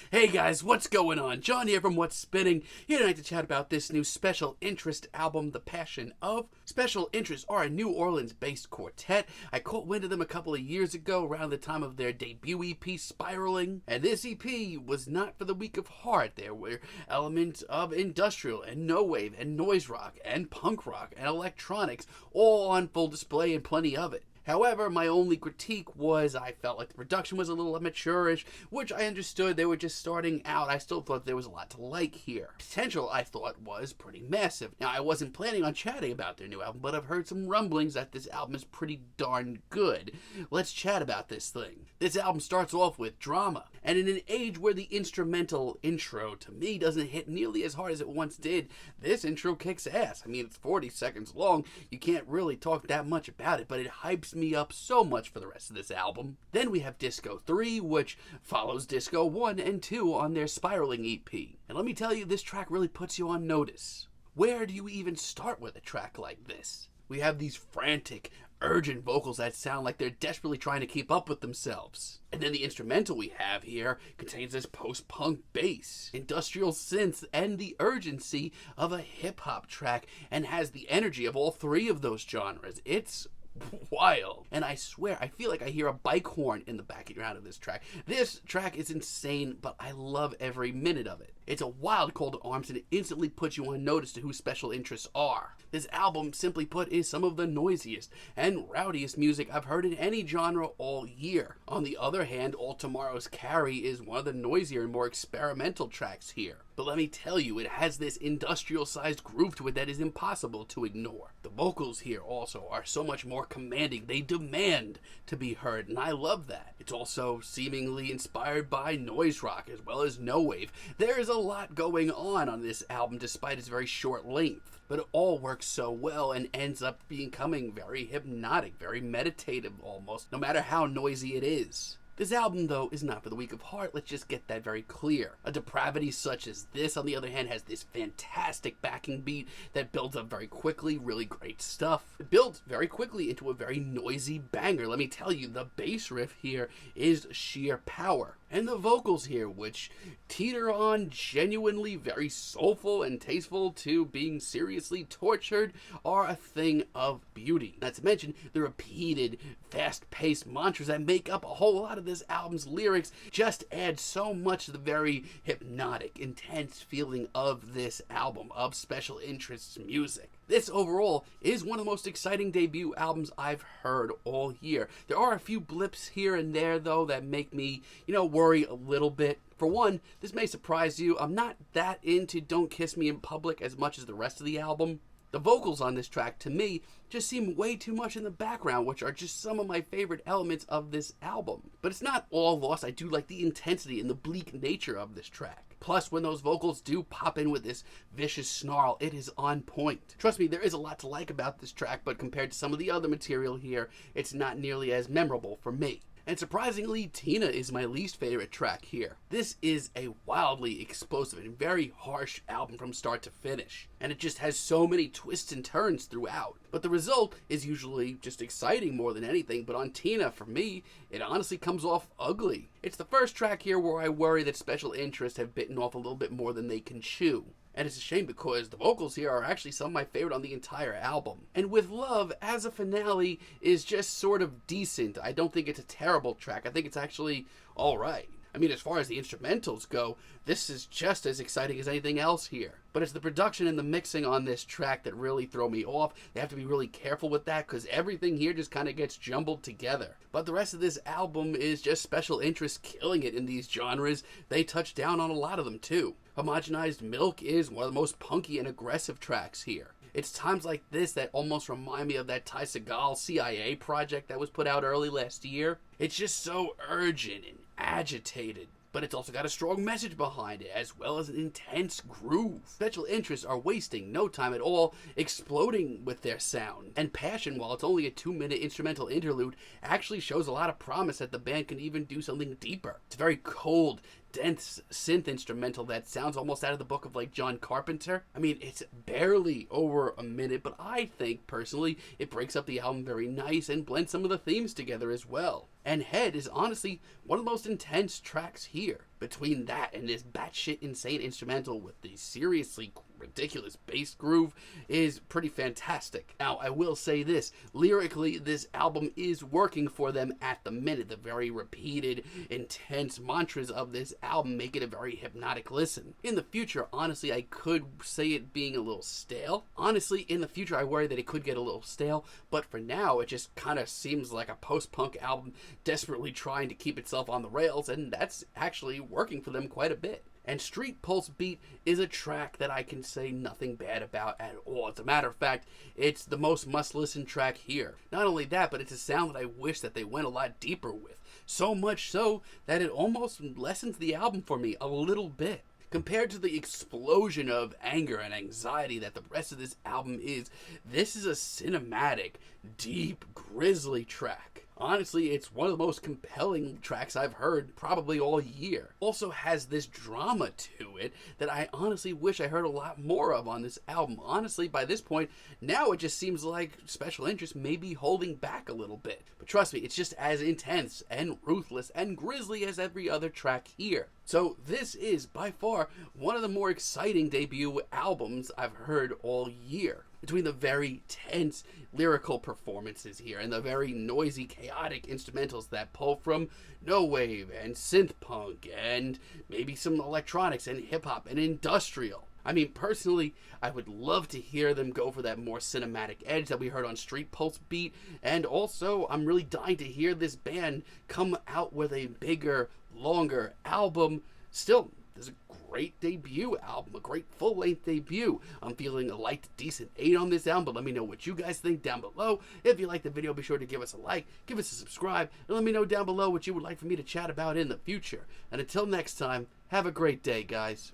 Hey guys, what's going on? John here from What's Spinning, here tonight to chat about this new Special Interest album, The Passion of. Special Interest are a New Orleans-based quartet. I caught wind of them a couple of years ago around the time of their debut EP, Spiraling, and this EP was not for the weak of heart. There were elements of industrial and no wave and noise rock and punk rock and electronics all on full display and plenty of it. However, my only critique was I felt like the production was a little amateurish, which I understood. They were just starting out. I still thought there was a lot to like here. Potential, I thought, was pretty massive. Now, I wasn't planning on chatting about their new album, but I've heard some rumblings that this album is pretty darn good. Let's chat about this thing. This album starts off with drama, and in an age where the instrumental intro, to me, doesn't hit nearly as hard as it once did, this intro kicks ass. I mean, it's 40 seconds long. You can't really talk that much about it, but it hypes me up so much for the rest of this album. Then we have Disco 3, which follows Disco 1 and 2 on their Spiraling EP. And let me tell you, this track really puts you on notice. Where do you even start with a track like this? We have these frantic, urgent vocals that sound like they're desperately trying to keep up with themselves. And then the instrumental we have here contains this post-punk bass, industrial synths, and the urgency of a hip-hop track, and has the energy of all three of those genres. It's wild. And I swear, I feel like I hear a bike horn in the background of this track. This track is insane, but I love every minute of it. It's a wild call to arms, and it instantly puts you on notice to who Special Interests are. This album, simply put, is some of the noisiest and rowdiest music I've heard in any genre all year. On the other hand, All Tomorrow's Carry is one of the noisier and more experimental tracks here. But let me tell you, it has this industrial-sized groove to it that is impossible to ignore. The vocals here also are so much more commanding. They demand to be heard, and I love that. It's also seemingly inspired by noise rock as well as no wave. There is a lot going on this album despite its very short length, but it all works so well and ends up becoming very hypnotic, very meditative almost, no matter how noisy it is. This album, though, is not for the weak of heart. Let's just get that very clear. A Depravity such as this, on the other hand, has this fantastic backing beat that builds up very quickly, really great stuff. It builds very quickly into a very noisy banger. Let me tell you, the bass riff here is sheer power. And the vocals here, which teeter on genuinely very soulful and tasteful to being seriously tortured, are a thing of beauty. Not to mention the repeated, fast-paced mantras that make up a whole lot of this album's lyrics just add so much to the very hypnotic, intense feeling of this album, of Special Interest's music. This overall is one of the most exciting debut albums I've heard all year. There are a few blips here and there, though, that make me, worry a little bit. For one, this may surprise you, I'm not that into Don't Kiss Me in Public as much as the rest of the album. The vocals on this track, to me, just seem way too much in the background, which are just some of my favorite elements of this album. But it's not all lost. I do like the intensity and the bleak nature of this track. Plus, when those vocals do pop in with this vicious snarl, it is on point. Trust me, there is a lot to like about this track, but compared to some of the other material here, it's not nearly as memorable for me. And surprisingly, Tina is my least favorite track here. This is a wildly explosive and very harsh album from start to finish, and it just has so many twists and turns throughout. But the result is usually just exciting more than anything, but on Tina, for me, it honestly comes off ugly. It's the first track here where I worry that Special Interests have bitten off a little bit more than they can chew. And it's a shame because the vocals here are actually some of my favorite on the entire album. And With Love, as a finale, is just sort of decent. I don't think it's a terrible track. I think it's actually alright. I mean, as far as the instrumentals go, this is just as exciting as anything else here. But it's the production and the mixing on this track that really throw me off. They have to be really careful with that because everything here just kind of gets jumbled together. But the rest of this album is just Special Interest killing it in these genres. They touch down on a lot of them too. Homogenized Milk is one of the most punky and aggressive tracks here. It's times like this that almost remind me of that Ty Segall CIA project that was put out early last year. It's just so urgent and agitated, but it's also got a strong message behind it, as well as an intense groove. Special Interests are wasting no time at all, exploding with their sound. And Passion, while it's only a 2-minute instrumental interlude, actually shows a lot of promise that the band can even do something deeper. It's very cold, dense synth instrumental that sounds almost out of the book of like John Carpenter. I mean, it's barely over a minute, but I think personally it breaks up the album very nice and blends some of the themes together as well. And Head is honestly one of the most intense tracks here. Between that and this batshit insane instrumental with the seriously ridiculous bass groove is pretty fantastic. Now, I will say this, lyrically, this album is working for them at the minute. The very repeated, intense mantras of this album make it a very hypnotic listen. In the future, honestly, I could say it being a little stale. Honestly, in the future, I worry that it could get a little stale, but for now, it just kind of seems like a post-punk album desperately trying to keep itself on the rails, and that's actually working for them quite a bit. And Street Pulse Beat is a track that I can say nothing bad about at all. As a matter of fact, it's the most must-listen track here. Not only that, but it's a sound that I wish that they went a lot deeper with. So much so that it almost lessens the album for me a little bit. Compared to the explosion of anger and anxiety that the rest of this album is, this is a cinematic, deep, grisly track. Honestly, it's one of the most compelling tracks I've heard probably all year. Also has this drama to it that I honestly wish I heard a lot more of on this album. Honestly, by this point, now it just seems like Special Interest may be holding back a little bit. But trust me, it's just as intense and ruthless and grisly as every other track here. So this is, by far, one of the more exciting debut albums I've heard all year. Between the very tense lyrical performances here and the very noisy, chaotic instrumentals that pull from no wave and synth punk and maybe some electronics and hip-hop and industrial. I mean, personally, I would love to hear them go for that more cinematic edge that we heard on Street Pulse Beat, and also I'm really dying to hear this band come out with a bigger, longer album. Still, there's a great debut album, a great full-length debut. I'm feeling a light, decent 8 on this album, but let me know what you guys think down below. If you like the video, be sure to give us a like, give us a subscribe, and let me know down below what you would like for me to chat about in the future. And until next time, have a great day, guys.